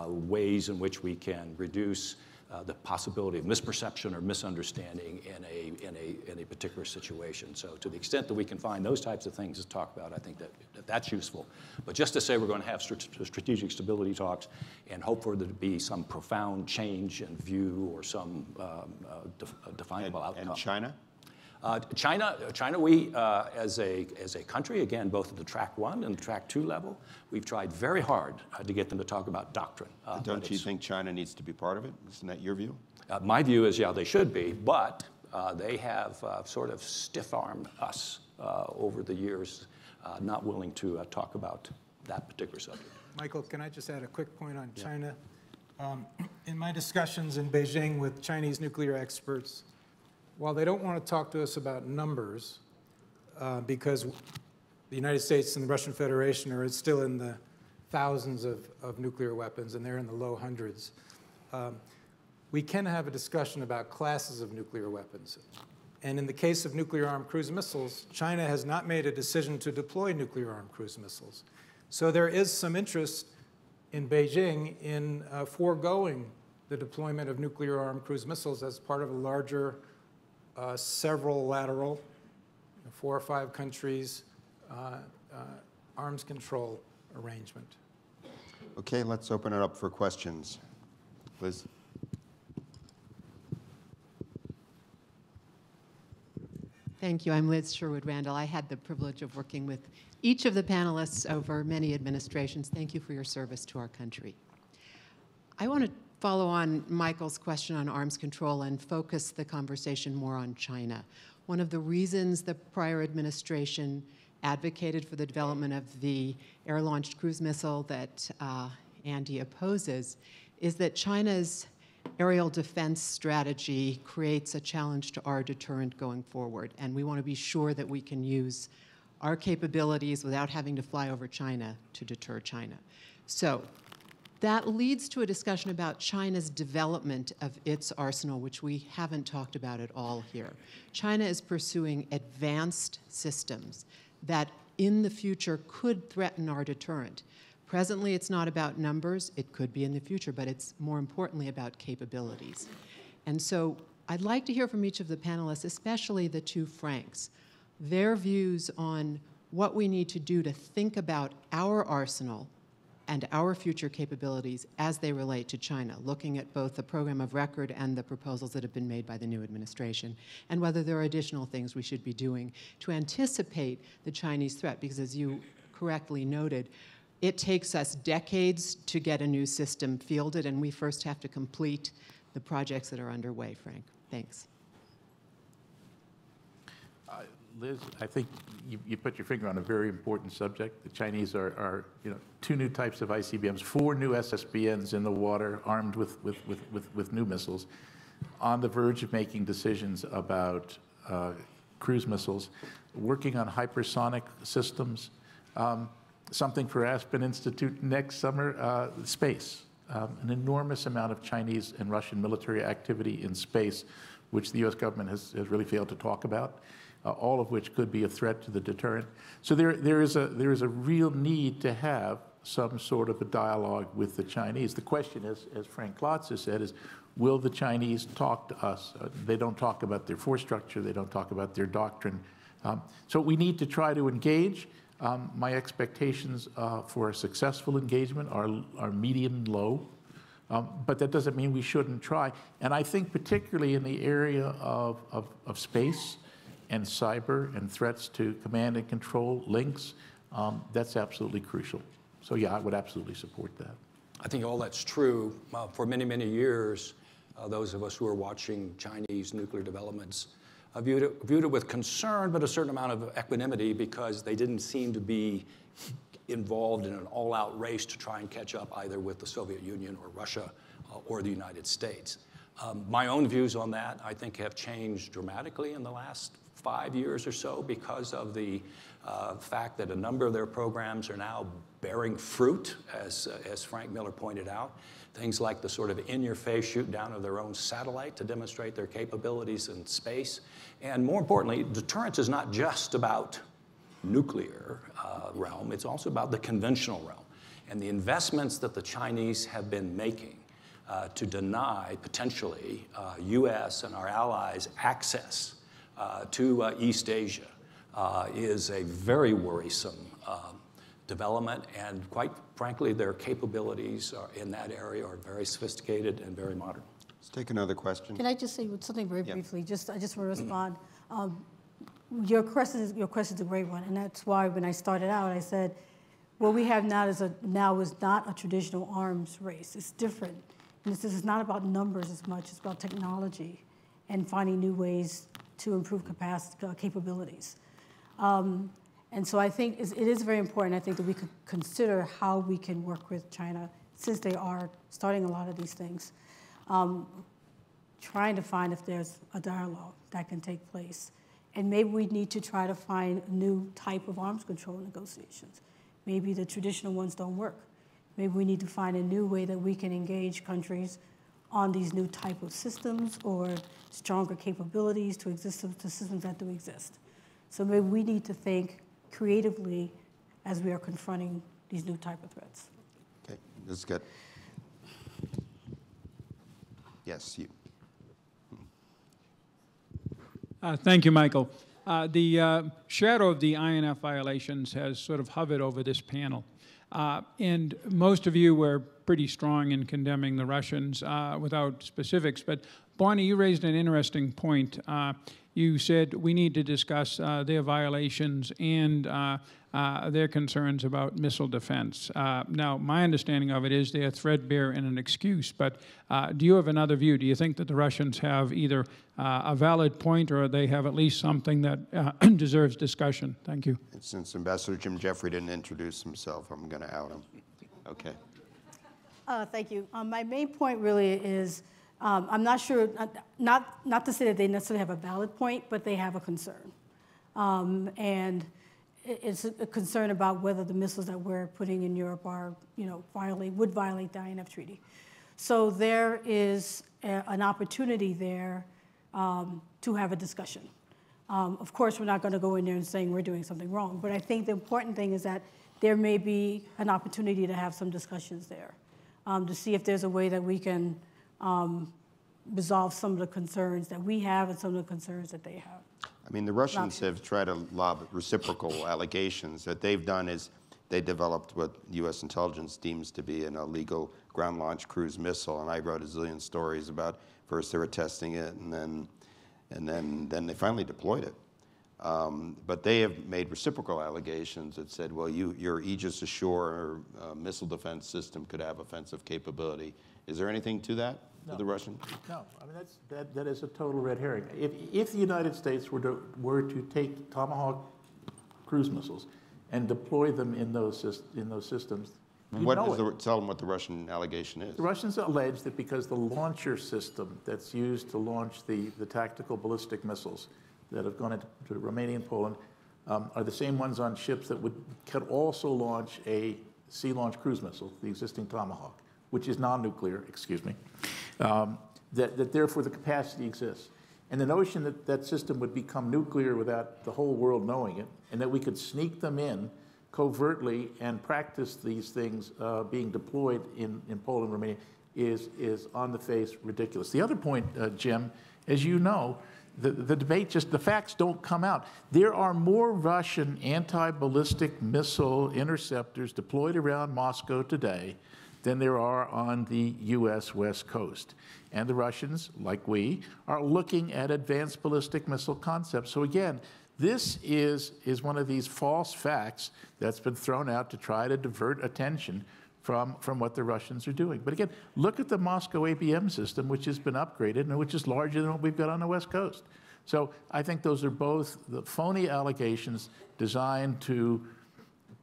S4: ways in which we can reduce the possibility of misperception or misunderstanding in a particular situation. So to the extent that we can find those types of things to talk about, I think that's useful. But just to say we're going to have strategic stability talks and hope for there to be some profound change in view or some definable outcome.
S2: And China?
S4: China, we, as a country, again, both at the track 1 and the track 2 level, we've tried very hard to get them to talk about doctrine.
S2: Don't you think China needs to be part of it? Isn't that your view?
S4: My view is, yeah, they should be, but they have sort of stiff-armed us over the years, not willing to talk about that particular subject.
S5: Michael, can I just add a quick point on China? In my discussions in Beijing with Chinese nuclear experts, while they don't want to talk to us about numbers, because the United States and the Russian Federation are still in the thousands of nuclear weapons, and they're in the low hundreds, we can have a discussion about classes of nuclear weapons. And in the case of nuclear-armed cruise missiles, China has not made a decision to deploy nuclear-armed cruise missiles. So there is some interest in Beijing in foregoing the deployment of nuclear-armed cruise missiles as part of a larger several lateral, 4 or 5 countries, arms control arrangement.
S2: Okay, let's open it up for questions. Liz?
S7: Thank you. I'm Liz Sherwood-Randall. I had the privilege of working with each of the panelists over many administrations. Thank you for your service to our country. I want to follow on Michael's question on arms control and focus the conversation more on China. One of the reasons the prior administration advocated for the development of the air-launched cruise missile that Andy opposes is that China's aerial defense strategy creates a challenge to our deterrent going forward, and we want to be sure that we can use our capabilities without having to fly over China to deter China. So that leads to a discussion about China's development of its arsenal, which we haven't talked about at all here. China is pursuing advanced systems that in the future could threaten our deterrent. Presently, it's not about numbers. It could be in the future, but it's more importantly about capabilities. And so I'd like to hear from each of the panelists, especially the two Franks, their views on what we need to do to think about our arsenal and our future capabilities as they relate to China, looking at both the program of record and the proposals that have been made by the new administration, and whether there are additional things we should be doing to anticipate the Chinese threat, because as you correctly noted, it takes us decades to get a new system fielded, and we first have to complete the projects that are underway, Frank. Thanks.
S3: Liz, I think you put your finger on a very important subject. The Chinese are 2 new types of ICBMs, 4 new SSBNs in the water, armed with new missiles, on the verge of making decisions about cruise missiles, working on hypersonic systems, something for Aspen Institute next summer, space. An enormous amount of Chinese and Russian military activity in space, which the U.S. government has really failed to talk about. All of which could be a threat to the deterrent. So there is a real need to have some sort of a dialogue with the Chinese. The question is, as Frank Klotz has said, is will the Chinese talk to us? They don't talk about their force structure. They don't talk about their doctrine. So we need to try to engage. My expectations for a successful engagement are medium and low. But that doesn't mean we shouldn't try. And I think particularly in the area of space, and cyber and threats to command and control links, that's absolutely crucial. So yeah, I would absolutely support that.
S4: I think all that's true. For many, many years, those of us who are watching Chinese nuclear developments viewed it with concern, but a certain amount of equanimity, because they didn't seem to be involved in an all-out race to try and catch up either with the Soviet Union or Russia or the United States. My own views on that, I think, have changed dramatically in the last 5 years or so because of the fact that a number of their programs are now bearing fruit, as Frank Miller pointed out. Things like the sort of in-your-face shoot down of their own satellite to demonstrate their capabilities in space. And more importantly, deterrence is not just about nuclear realm, it's also about the conventional realm. And the investments that the Chinese have been making to deny, potentially, US and our allies access to East Asia is a very worrisome development, and quite frankly, their capabilities in that area are very sophisticated and very modern.
S2: Let's take another question.
S6: Can I just say something very briefly? I just want to respond. Your question is a great one, and that's why when I started out, I said, what we have now is not a traditional arms race. It's different. And this is not about numbers as much. It's about technology and finding new ways to improve capabilities. And so I think it is very important, I think, that we could consider how we can work with China, since they are starting a lot of these things, trying to find if there's a dialogue that can take place. And maybe we need to try to find a new type of arms control negotiations. Maybe the traditional ones don't work. Maybe we need to find a new way that we can engage countries on these new type of systems or stronger capabilities to systems that do exist. So maybe we need to think creatively as we are confronting these new type of threats.
S2: Okay, this is good. Yes, you.
S8: Thank you, Michael. The shadow of the INF violations has sort of hovered over this panel. And most of you were pretty strong in condemning the Russians without specifics. But Bonnie, you raised an interesting point. You said we need to discuss their violations and their concerns about missile defense. Now, my understanding of it is they're threadbare and an excuse, but do you have another view? Do you think that the Russians have either a valid point or they have at least something that deserves discussion? Thank you.
S2: Since Ambassador Jim Jeffrey didn't introduce himself, I'm going to out him. Okay.
S6: Thank you. My main point really is, I'm not sure, not to say that they necessarily have a valid point, but they have a concern. And it's a concern about whether the missiles that we're putting in Europe are, would violate the INF Treaty. So there is an opportunity there to have a discussion. Of course, we're not going to go in there and saying we're doing something wrong, but I think the important thing is that there may be an opportunity to have some discussions there, to see if there's a way that we can resolve some of the concerns that we have and some of the concerns that they have.
S2: I mean, the Russians have tried to lob reciprocal allegations. What they've done is they developed what U.S. intelligence deems to be an illegal ground-launched cruise missile, and I wrote a zillion stories about first they were testing it, and then they finally deployed it. But they have made reciprocal allegations that said, well, your Aegis Ashore missile defense system could have offensive capability. Is there anything to that?
S3: No.
S2: To the Russian?
S3: No, I mean that is a total red herring. If the United States were to take Tomahawk cruise missiles and deploy them in those systems,
S2: Tell them what the Russian allegation is.
S3: The Russians allege that because the launcher system that's used to launch the tactical ballistic missiles that have gone into Romania and Poland are the same ones on ships that could also launch a sea-launched cruise missile, the existing Tomahawk, which is non-nuclear, excuse me, that therefore the capacity exists. And the notion that that system would become nuclear without the whole world knowing it, and that we could sneak them in covertly and practice these things being deployed in Poland and Romania is on the face ridiculous. The other point, Jim, as you know, the debate, the facts don't come out. There are more Russian anti-ballistic missile interceptors deployed around Moscow today than there are on the U.S. West Coast. And the Russians, like we, are looking at advanced ballistic missile concepts. So again, this is one of these false facts that's been thrown out to try to divert attention from what the Russians are doing. But again, look at the Moscow ABM system, which has been upgraded and which is larger than what we've got on the West Coast. So I think those are both the phony allegations designed to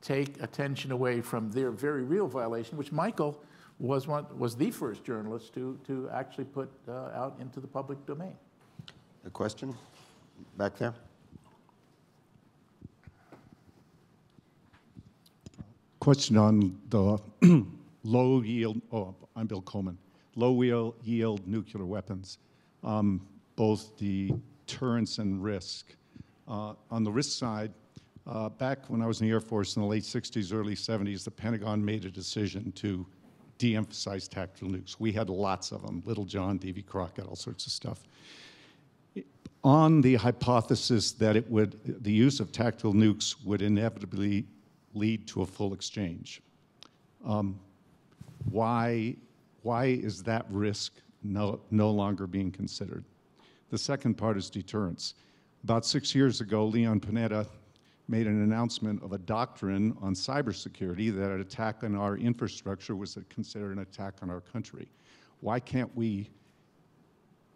S3: take attention away from their very real violation, which Michael was the first journalist to actually put out into the public domain.
S2: A question back there?
S9: Question on the low yield, I'm Bill Coleman, low yield nuclear weapons, both deterrence and risk. On the risk side, back when I was in the Air Force in the late 60s, early 70s, the Pentagon made a decision to de-emphasize tactical nukes. We had lots of them, Little John, Davy Crockett, all sorts of stuff. On the hypothesis that the use of tactical nukes would inevitably lead to a full exchange, why is that risk no longer being considered? The second part is deterrence. About 6 years ago, Leon Panetta made an announcement of a doctrine on cybersecurity that an attack on our infrastructure was considered an attack on our country. Why can't we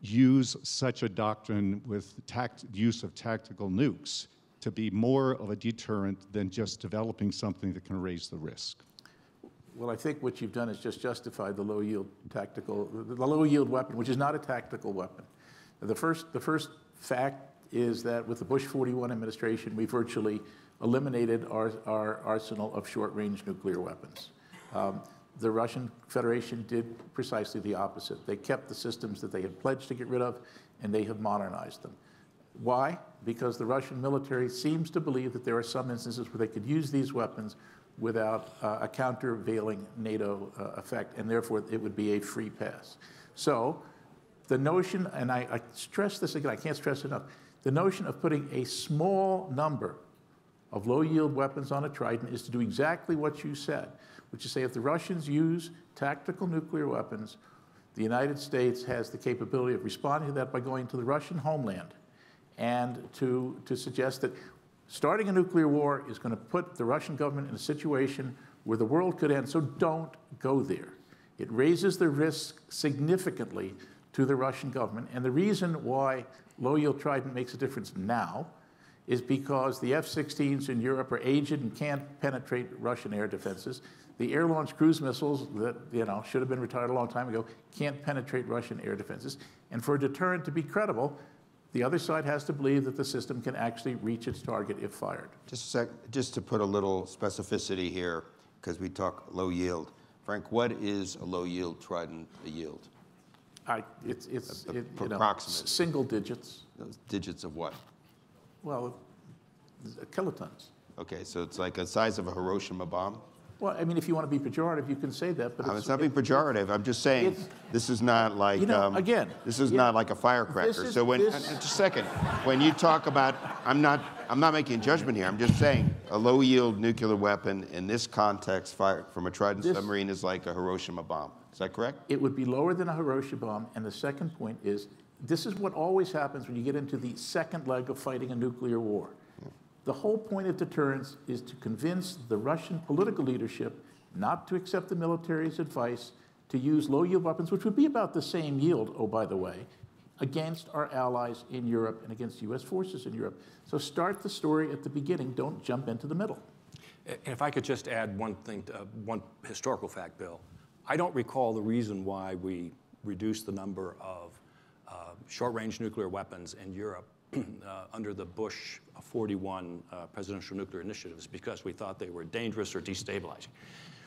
S9: use such a doctrine with use of tactical nukes to be more of a deterrent than just developing something that can raise the risk?
S3: Well, I think what you've done is just justify the low yield weapon, which is not a tactical weapon. The first fact is that with the Bush 41 administration, we virtually eliminated our arsenal of short-range nuclear weapons. The Russian Federation did precisely the opposite. They kept the systems that they had pledged to get rid of, and they have modernized them. Why? Because the Russian military seems to believe that there are some instances where they could use these weapons without a countervailing NATO effect, and therefore it would be a free pass. So the notion, and I stress this again, I can't stress enough, the notion of putting a small number of low-yield weapons on a Trident is to do exactly what you said, which is say if the Russians use tactical nuclear weapons, the United States has the capability of responding to that by going to the Russian homeland and to suggest that starting a nuclear war is going to put the Russian government in a situation where the world could end, so don't go there. It raises the risk significantly to the Russian government, and the reason why low-yield Trident makes a difference now is because the F-16s in Europe are aged and can't penetrate Russian air defenses. The air-launched cruise missiles that should have been retired a long time ago can't penetrate Russian air defenses. And for a deterrent to be credible, the other side has to believe that the system can actually reach its target if fired.
S2: Just to put a little specificity here, because we talk low yield. Frank, what is a low yield Trident a yield?
S3: It's
S2: approximate.
S3: Single digits.
S2: Digits of what?
S3: Well, kilotons.
S2: Okay, so it's like the size of a Hiroshima bomb?
S3: Well, I mean, if you want to be pejorative, you can say that, but
S2: it's not being pejorative. I'm just saying this is not like
S3: again.
S2: This is not like a firecracker. So just a second, when you talk about, I'm not making a judgment here. I'm just saying a low-yield nuclear weapon in this context, fired from a Trident submarine, is like a Hiroshima bomb. Is that correct?
S3: It would be lower than a Hiroshima bomb. And the second point is, this is what always happens when you get into the second leg of fighting a nuclear war. The whole point of deterrence is to convince the Russian political leadership not to accept the military's advice to use low-yield weapons, which would be about the same yield, oh, by the way, against our allies in Europe and against U.S. forces in Europe. So start the story at the beginning. Don't jump into the middle.
S4: And if I could just add one thing, one historical fact, Bill. I don't recall the reason why we reduced the number of short-range nuclear weapons in Europe under the Bush 41 presidential nuclear initiatives because we thought they were dangerous or destabilizing.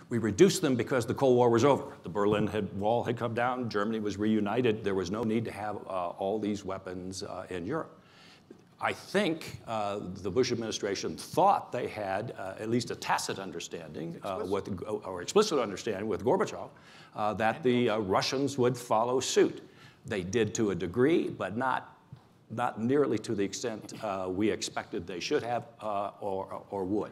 S4: We reduced them because the Cold War was over. The Berlin Wall had come down. Germany was reunited. There was no need to have all these weapons in Europe. I think the Bush administration thought they had at least a tacit understanding, or explicit understanding with Gorbachev, that the Russians would follow suit. They did to a degree, but not nearly to the extent we expected they should have or would.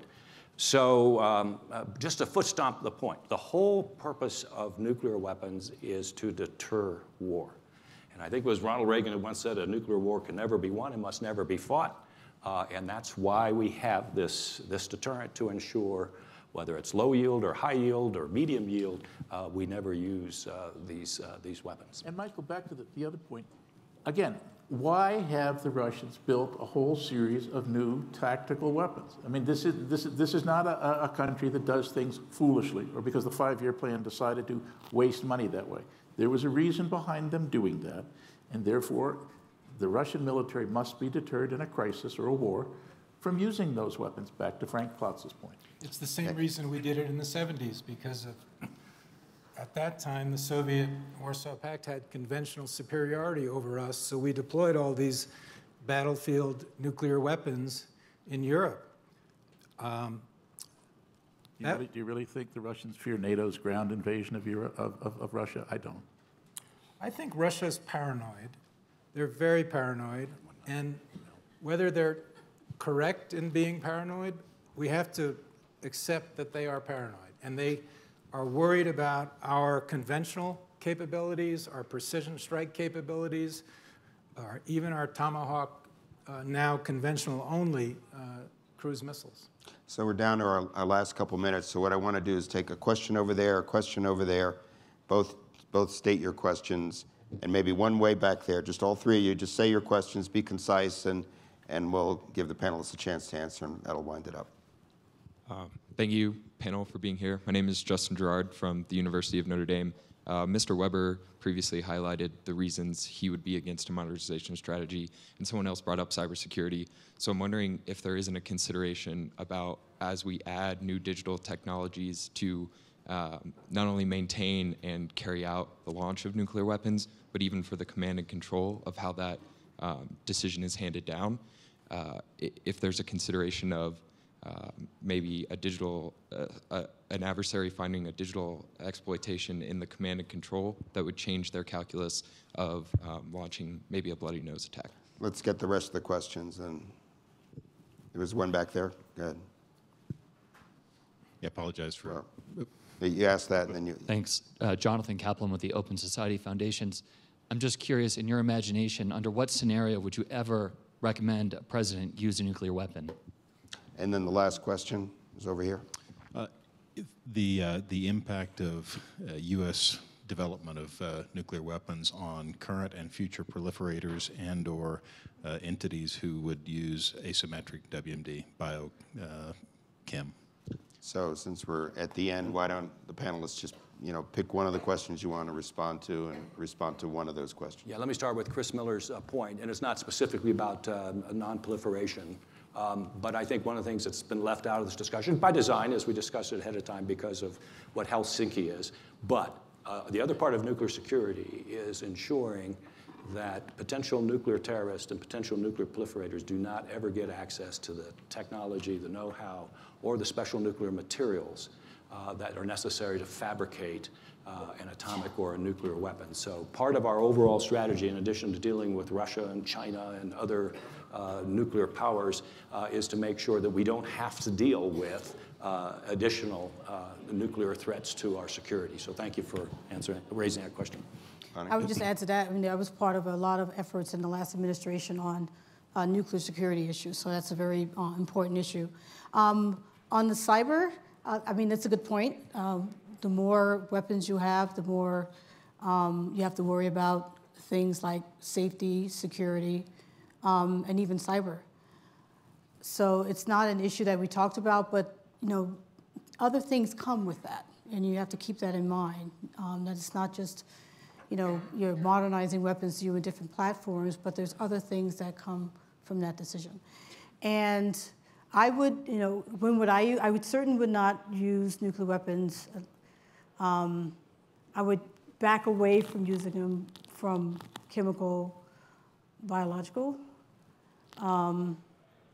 S4: So just to foot stomp the point, the whole purpose of nuclear weapons is to deter war. And I think it was Ronald Reagan who once said a nuclear war can never be won, it must never be fought. And that's why we have this deterrent to ensure, whether it's low yield or high yield or medium yield, we never use these weapons.
S3: And Michael, back to the other point. Again, why have the Russians built a whole series of new tactical weapons? I mean, this is not a country that does things foolishly or because the 5-year plan decided to waste money that way. There was a reason behind them doing that, and therefore the Russian military must be deterred in a crisis or a war from using those weapons, back to Frank Klotz's point.
S5: It's the same reason we did it in the 70s, because at that time, the Soviet Warsaw Pact had conventional superiority over us, so we deployed all these battlefield nuclear weapons in Europe.
S3: Do you really think the Russians fear NATO's ground invasion of Russia? I don't.
S5: I think Russia's paranoid. They're very paranoid, and whether they're correct in being paranoid, we have to accept that they are paranoid, and they are worried about our conventional capabilities, our precision strike capabilities, even our Tomahawk, now conventional only cruise missiles.
S2: So we're down to our last couple minutes. So what I want to do is take a question over there, a question over there. Both state your questions, and maybe one way back there. Just all three of you, just say your questions, be concise, and we'll give the panelists a chance to answer, and that'll wind it up.
S10: Thank you, panel, for being here. My name is Justin Gerard from the University of Notre Dame. Mr. Weber previously highlighted the reasons he would be against a modernization strategy, and someone else brought up cybersecurity. So I'm wondering if there isn't a consideration about, as we add new digital technologies to not only maintain and carry out the launch of nuclear weapons, but even for the command and control of how that decision is handed down, if there's a consideration of maybe a digital, an adversary finding a digital exploitation in the command and control that would change their calculus of launching maybe a bloody nose attack.
S2: Let's get the rest of the questions. And there was one back there. Go ahead.
S11: Yeah, apologize for...
S2: You asked that, and then you...
S12: Thanks. Jonathan Kaplan with the Open Society Foundations. I'm just curious, in your imagination, under what scenario would you ever recommend a president use a nuclear weapon?
S2: And then the last question is over here.
S11: The impact of U.S. development of nuclear weapons on current and future proliferators and/or entities who would use asymmetric WMD, biochem.
S2: So since we're at the end, why don't the panelists just pick one of the questions you want to respond to and respond to one of those questions.
S4: Yeah, let me start with Chris Miller's point, and it's not specifically about non-proliferation. But I think one of the things that's been left out of this discussion, by design, as we discussed it ahead of time because of what Helsinki is, but the other part of nuclear security is ensuring that potential nuclear terrorists and potential nuclear proliferators do not ever get access to the technology, the know-how, or the special nuclear materials that are necessary to fabricate an atomic or a nuclear weapon. So part of our overall strategy, in addition to dealing with Russia and China and other nuclear powers, is to make sure that we don't have to deal with additional nuclear threats to our security. So thank you for raising that question.
S6: I would just add to that, I mean, I was part of a lot of efforts in the last administration on nuclear security issues, so that's a very important issue. On the cyber, I mean, that's a good point. The more weapons you have, the more you have to worry about things like safety, security, and even cyber. So it's not an issue that we talked about, but other things come with that, and you have to keep that in mind. That it's not just you're modernizing weapons to you in different platforms, but there's other things that come from that decision. And I would, when would I certainly would not use nuclear weapons. I would back away from using them from chemical, biological, or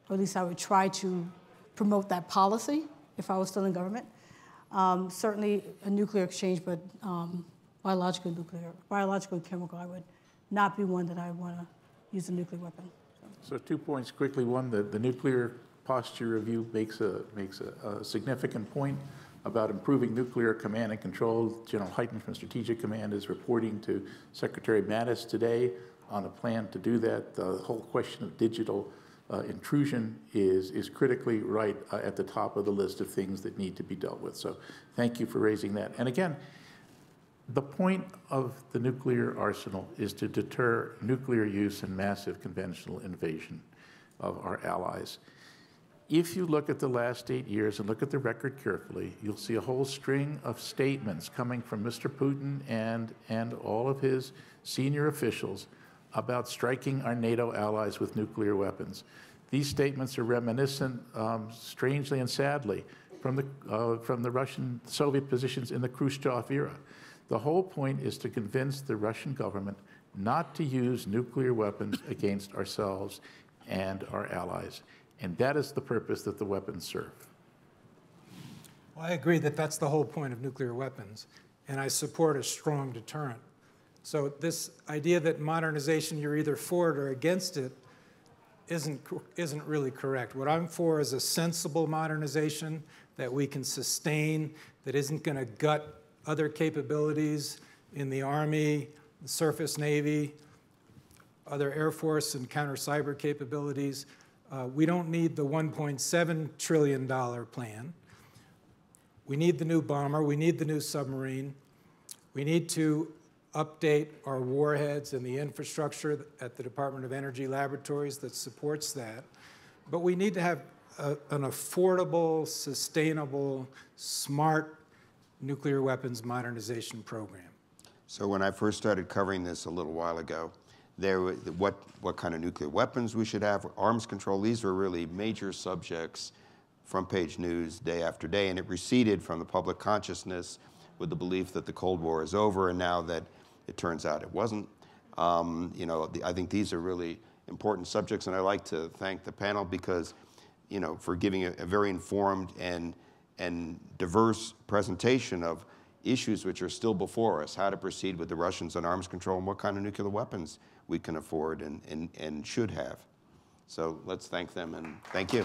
S6: at least I would try to promote that policy if I was still in government. Certainly a nuclear exchange, but biological and chemical, I would not be one that I want to use a nuclear weapon.
S3: So 2 points quickly. One, the nuclear posture review makes a significant point about improving nuclear command and control. General Hyten from Strategic Command is reporting to Secretary Mattis today on a plan to do that. The whole question of digital intrusion is critically right at the top of the list of things that need to be dealt with. So thank you for raising that. And again, The point of the nuclear arsenal is to deter nuclear use and massive conventional invasion of our allies. If you look at the last 8 years and look at the record carefully, you'll see a whole string of statements coming from Mr. Putin and all of his senior officials about striking our NATO allies with nuclear weapons. These statements are reminiscent, strangely and sadly, from the Russian Soviet positions in the Khrushchev era. The whole point is to convince the Russian government not to use nuclear weapons against ourselves and our allies. And that is the purpose that the weapons serve.
S5: Well, I agree that that's the whole point of nuclear weapons, and I support a strong deterrent. So this idea that modernization, you're either for it or against it, isn't really correct. What I'm for is a sensible modernization that we can sustain, that isn't going to gut other capabilities in the Army, the Surface Navy, other Air Force and counter-cyber capabilities. We don't need the $1.7 trillion plan. We need the new bomber. We need the new submarine. We need to update our warheads and the infrastructure at the Department of Energy laboratories that supports that. But we need to have an affordable, sustainable, smart nuclear weapons modernization program.
S2: So when I first started covering this a little while ago, there were what kind of nuclear weapons we should have, arms control, these were really major subjects, front page news day after day, and it receded from the public consciousness with the belief that the Cold War is over, and now that it turns out it wasn't. You know, I think these are really important subjects, and I'd like to thank the panel because, you know, for giving a very informed and diverse presentation of issues which are still before us, how to proceed with the Russians on arms control and what kind of nuclear weapons we can afford and should have. So let's thank them, and thank you.